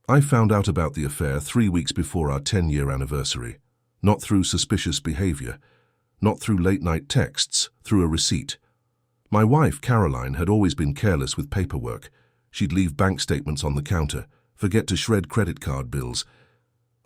I found out about the affair 3 weeks before our 10-year anniversary. Not through suspicious behavior, not through late-night texts, through a receipt. My wife, Caroline, had always been careless with paperwork. She'd leave bank statements on the counter, forget to shred credit card bills.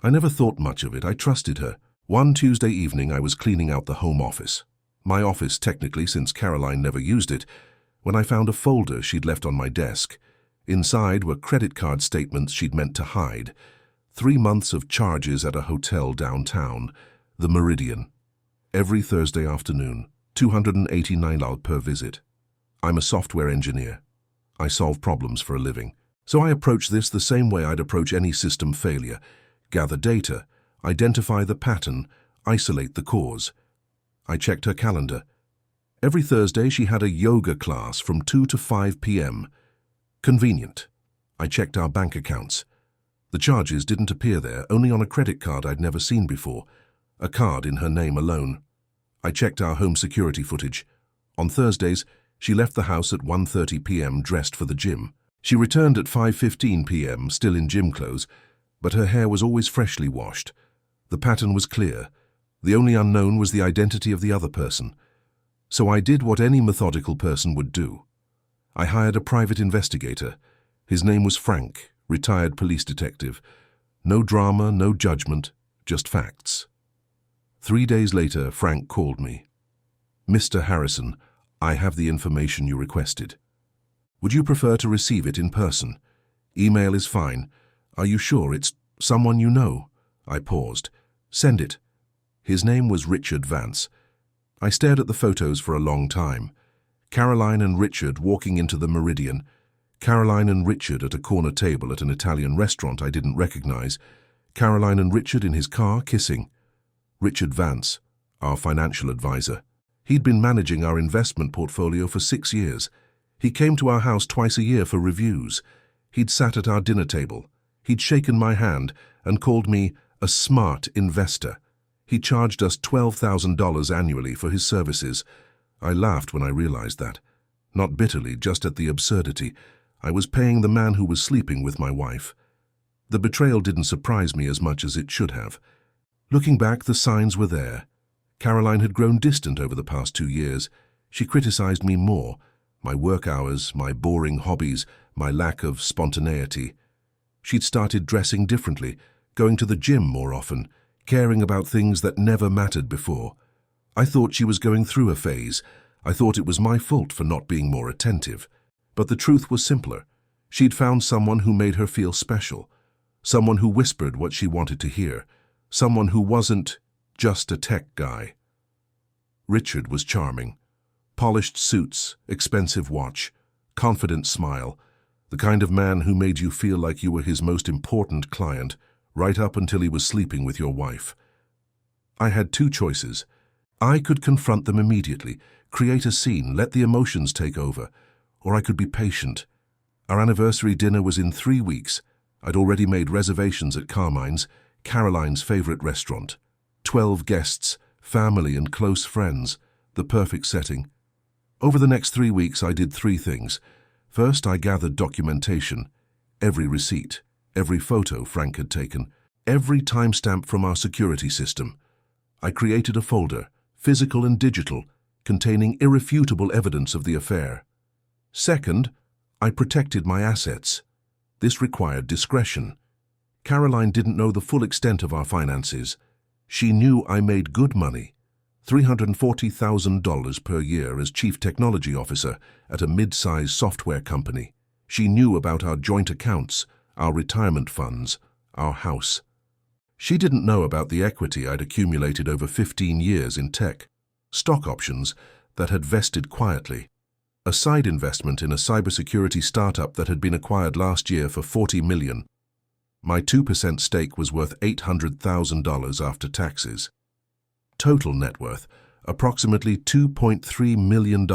I never thought much of it. I trusted her. One Tuesday evening, I was cleaning out the home office. My office, technically, since Caroline never used it, when I found a folder she'd left on my desk. Inside were credit card statements she'd meant to hide. 3 months of charges at a hotel downtown, the Meridian. Every Thursday afternoon, $289 per visit. I'm a software engineer. I solve problems for a living. So I approach this the same way I'd approach any system failure. Gather data, identify the pattern, isolate the cause. I checked her calendar. Every Thursday she had a yoga class from 2 to 5 p.m. Convenient. I checked our bank accounts. The charges didn't appear there, only on a credit card I'd never seen before, a card in her name alone. I checked our home security footage. On Thursdays, she left the house at 1:30 p.m. dressed for the gym. She returned at 5:15 p.m. still in gym clothes, but her hair was always freshly washed. The pattern was clear. The only unknown was the identity of the other person. So I did what any methodical person would do. I hired a private investigator. His name was Frank, retired police detective. No drama, no judgment, just facts. 3 days later, Frank called me. "Mr. Harrison, I have the information you requested. Would you prefer to receive it in person? Email is fine. Are you sure it's someone you know?" I paused. "Send it." His name was Richard Vance. I stared at the photos for a long time. Caroline and Richard walking into the Meridian. Caroline and Richard at a corner table at an Italian restaurant I didn't recognize. Caroline and Richard in his car kissing. Richard Vance, our financial advisor. He'd been managing our investment portfolio for 6 years. He came to our house twice a year for reviews. He'd sat at our dinner table. He'd shaken my hand and called me a smart investor. He charged us $12,000 annually for his services. I laughed when I realized that. Not bitterly, just at the absurdity. I was paying the man who was sleeping with my wife. The betrayal didn't surprise me as much as it should have. Looking back, the signs were there. Caroline had grown distant over the past 2 years. She criticized me more. My work hours, my boring hobbies, my lack of spontaneity. She'd started dressing differently, going to the gym more often, caring about things that never mattered before. I thought she was going through a phase. I thought it was my fault for not being more attentive. But the truth was simpler. She'd found someone who made her feel special. Someone who whispered what she wanted to hear. Someone who wasn't just a tech guy. Richard was charming. Polished suits, expensive watch, confident smile. The kind of man who made you feel like you were his most important client, right up until he was sleeping with your wife. I had 2 choices. I could confront them immediately, create a scene, let the emotions take over, or I could be patient. Our anniversary dinner was in 3 weeks. I'd already made reservations at Carmine's, Caroline's favorite restaurant. 12 guests, family and close friends, the perfect setting. Over the next 3 weeks, I did 3 things. First, I gathered documentation, every receipt, every photo Frank had taken, every timestamp from our security system. I created a folder, physical and digital, containing irrefutable evidence of the affair. Second, I protected my assets. This required discretion. Caroline didn't know the full extent of our finances. She knew I made good money, $340,000 per year as chief technology officer at a mid-sized software company. She knew about our joint accounts, our retirement funds, our house. She didn't know about the equity I'd accumulated over 15 years in tech, stock options that had vested quietly, a side investment in a cybersecurity startup that had been acquired last year for $40 million. My 2% stake was worth $800,000 after taxes. Total net worth, approximately $2.3 million,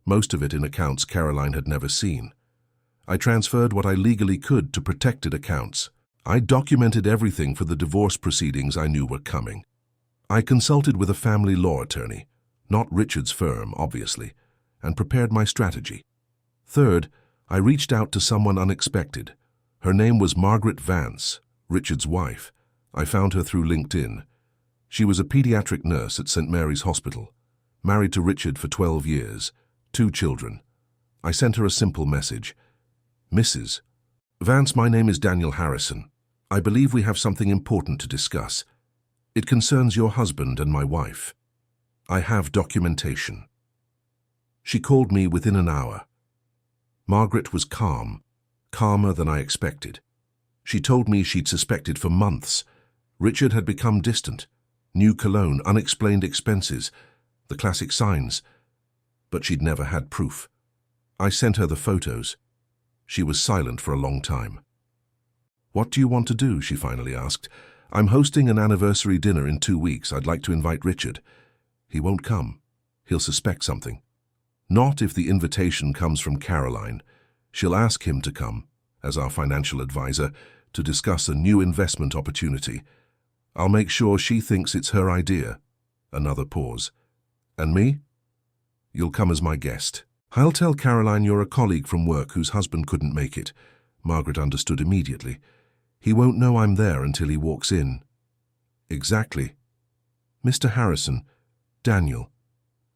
most of it in accounts Caroline had never seen. I transferred what I legally could to protected accounts. I documented everything for the divorce proceedings I knew were coming. I consulted with a family law attorney, not Richard's firm, obviously, and prepared my strategy. Third, I reached out to someone unexpected, Her name was Margaret Vance, Richard's wife. I found her through LinkedIn. She was a pediatric nurse at St. Mary's Hospital, married to Richard for 12 years, 2 children. I sent her a simple message. Mrs. Vance, my name is Daniel Harrison. I believe we have something important to discuss. It concerns your husband and my wife. I have documentation. She called me within an hour. Margaret was calm, calmer than I expected. She told me she'd suspected for months. Richard had become distant. New cologne, unexplained expenses, the classic signs. But she'd never had proof. I sent her the photos. She was silent for a long time. What do you want to do? She finally asked. I'm hosting an anniversary dinner in 2 weeks. I'd like to invite Richard. He won't come. He'll suspect something. Not if the invitation comes from Caroline. She'll ask him to come, as our financial advisor, to discuss a new investment opportunity. I'll make sure she thinks it's her idea. Another pause. And me? You'll come as my guest. I'll tell Caroline you're a colleague from work whose husband couldn't make it. Margaret understood immediately. He won't know I'm there until he walks in. Exactly. Mr. Harrison, Daniel,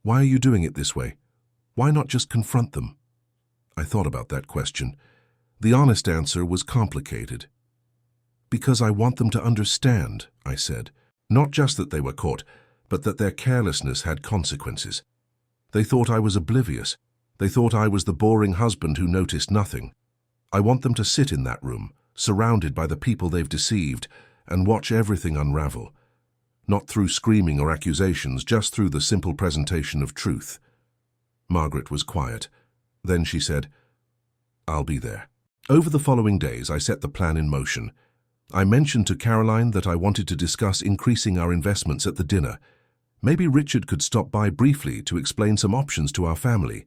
why are you doing it this way? Why not just confront them? I thought about that question. The honest answer was complicated. Because I want them to understand, I said. Not just that they were caught, but that their carelessness had consequences. They thought I was oblivious. They thought I was the boring husband who noticed nothing. I want them to sit in that room, surrounded by the people they've deceived, and watch everything unravel. Not through screaming or accusations, just through the simple presentation of truth. Margaret was quiet. Then she said, I'll be there. Over the following days, I set the plan in motion. I mentioned to Caroline that I wanted to discuss increasing our investments at the dinner. Maybe Richard could stop by briefly to explain some options to our family.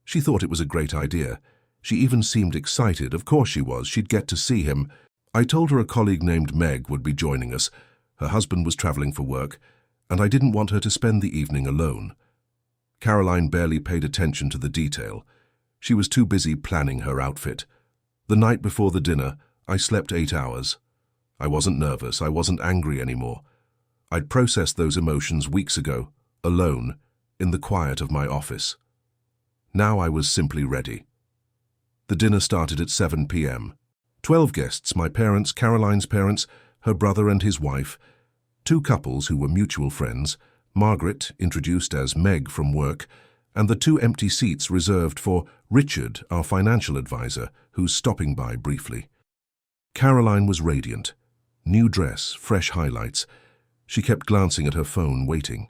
She thought it was a great idea. She even seemed excited. Of course she was. She'd get to see him. I told her a colleague named Meg would be joining us. Her husband was traveling for work, and I didn't want her to spend the evening alone. Caroline barely paid attention to the detail. She was too busy planning her outfit. The night before the dinner, I slept 8 hours. I wasn't nervous. I wasn't angry anymore. I'd processed those emotions weeks ago, alone, in the quiet of my office. Now I was simply ready. The dinner started at 7 p.m. 12 guests, my parents, Caroline's parents, her brother and his wife, 2 couples who were mutual friends, Margaret, introduced as Meg from work, and the 2 empty seats reserved for Richard, our financial advisor, who's stopping by briefly. Caroline was radiant. New dress, fresh highlights. She kept glancing at her phone, waiting.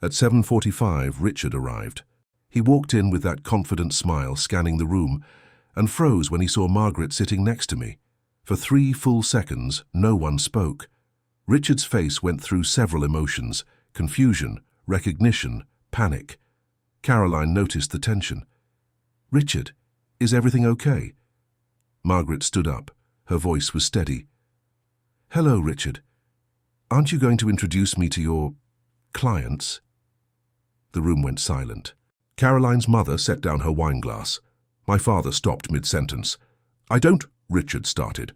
At 7:45, Richard arrived. He walked in with that confident smile, scanning the room, and froze when he saw Margaret sitting next to me. For 3 full seconds, no one spoke. Richard's face went through several emotions: confusion, recognition, panic. Caroline noticed the tension. "Richard, is everything okay?" Margaret stood up. Her voice was steady. "Hello, Richard. Aren't you going to introduce me to your clients?" The room went silent. Caroline's mother set down her wineglass. My father stopped mid-sentence. "I don't," Richard started.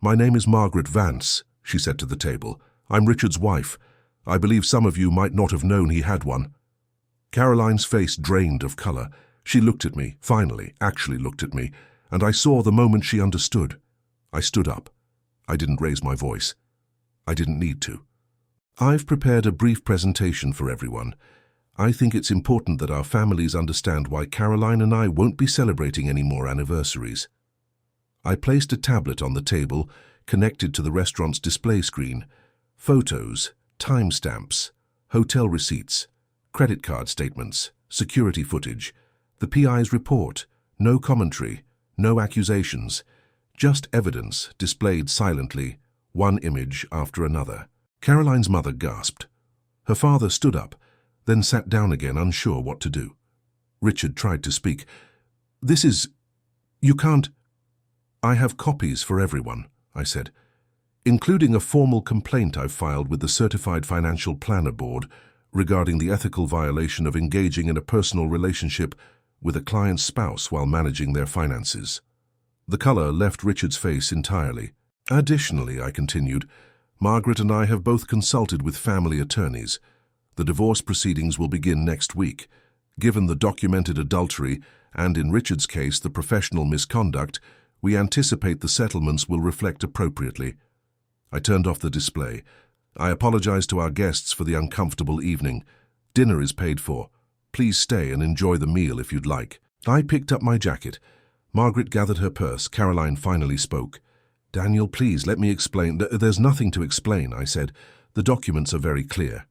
"My name is Margaret Vance," she said to the table. "I'm Richard's wife. I believe some of you might not have known he had one." Caroline's face drained of color. She looked at me, finally, actually looked at me, and I saw the moment she understood. I stood up. I didn't raise my voice. I didn't need to. "I've prepared a brief presentation for everyone. I think it's important that our families understand why Caroline and I won't be celebrating any more anniversaries." I placed a tablet on the table, connected to the restaurant's display screen. Photos, timestamps, hotel receipts, credit card statements, security footage, the PI's report, no commentary, no accusations, just evidence displayed silently, one image after another. Caroline's mother gasped. Her father stood up, then sat down again, unsure what to do. Richard tried to speak. You can't—" "I have copies for everyone," I said, "including a formal complaint I've filed with the Certified Financial Planner Board regarding the ethical violation of engaging in a personal relationship with a client's spouse while managing their finances." The color left Richard's face entirely. Additionally, I continued, Margaret and I have both consulted with family attorneys. The divorce proceedings will begin next week. Given the documented adultery and, in Richard's case, the professional misconduct, we anticipate the settlements will reflect appropriately. I turned off the display. I apologize to our guests for the uncomfortable evening. Dinner is paid for. Please stay and enjoy the meal if you'd like. I picked up my jacket. Margaret gathered her purse. Caroline finally spoke. Daniel, please, let me explain. There's nothing to explain, I said. The documents are very clear.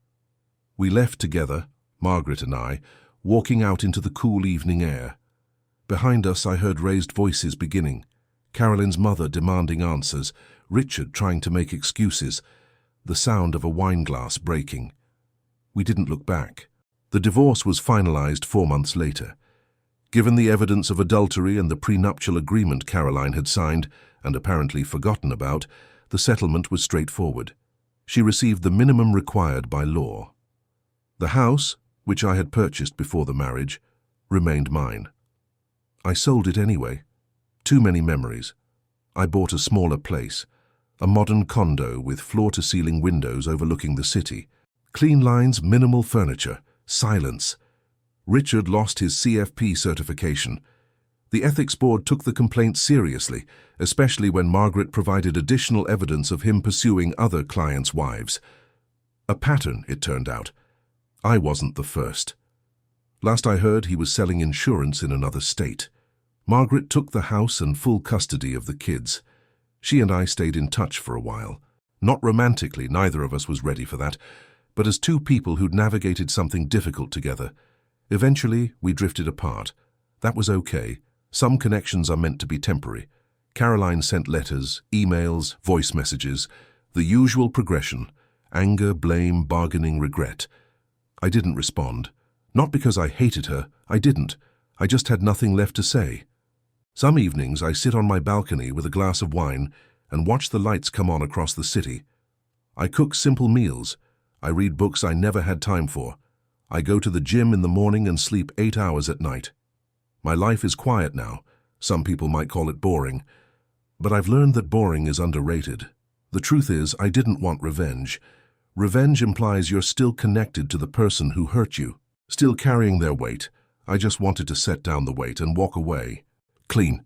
We left together, Margaret and I, walking out into the cool evening air. Behind us I heard raised voices beginning. Caroline's mother demanding answers, Richard trying to make excuses, the sound of a wineglass breaking. We didn't look back. The divorce was finalized 4 months later. Given the evidence of adultery and the prenuptial agreement Caroline had signed and apparently forgotten about, the settlement was straightforward. She received the minimum required by law. The house, which I had purchased before the marriage, remained mine. I sold it anyway. Too many memories. I bought a smaller place, a modern condo with floor-to-ceiling windows overlooking the city. Clean lines, minimal furniture, silence. Richard lost his CFP certification. The ethics board took the complaint seriously, especially when Margaret provided additional evidence of him pursuing other clients' wives. A pattern, it turned out. I wasn't the first. Last I heard, he was selling insurance in another state. Margaret took the house and full custody of the kids. She and I stayed in touch for a while. Not romantically, neither of us was ready for that, but as two people who'd navigated something difficult together. Eventually, we drifted apart. That was okay. Some connections are meant to be temporary. Caroline sent letters, emails, voice messages, the usual progression: anger, blame, bargaining, regret. I didn't respond. Not because I hated her, I didn't. I just had nothing left to say. Some evenings I sit on my balcony with a glass of wine and watch the lights come on across the city. I cook simple meals. I read books I never had time for. I go to the gym in the morning and sleep 8 hours at night. My life is quiet now. Some people might call it boring. But I've learned that boring is underrated. The truth is, I didn't want revenge. Revenge implies you're still connected to the person who hurt you, still carrying their weight. I just wanted to set down the weight and walk away. Clean.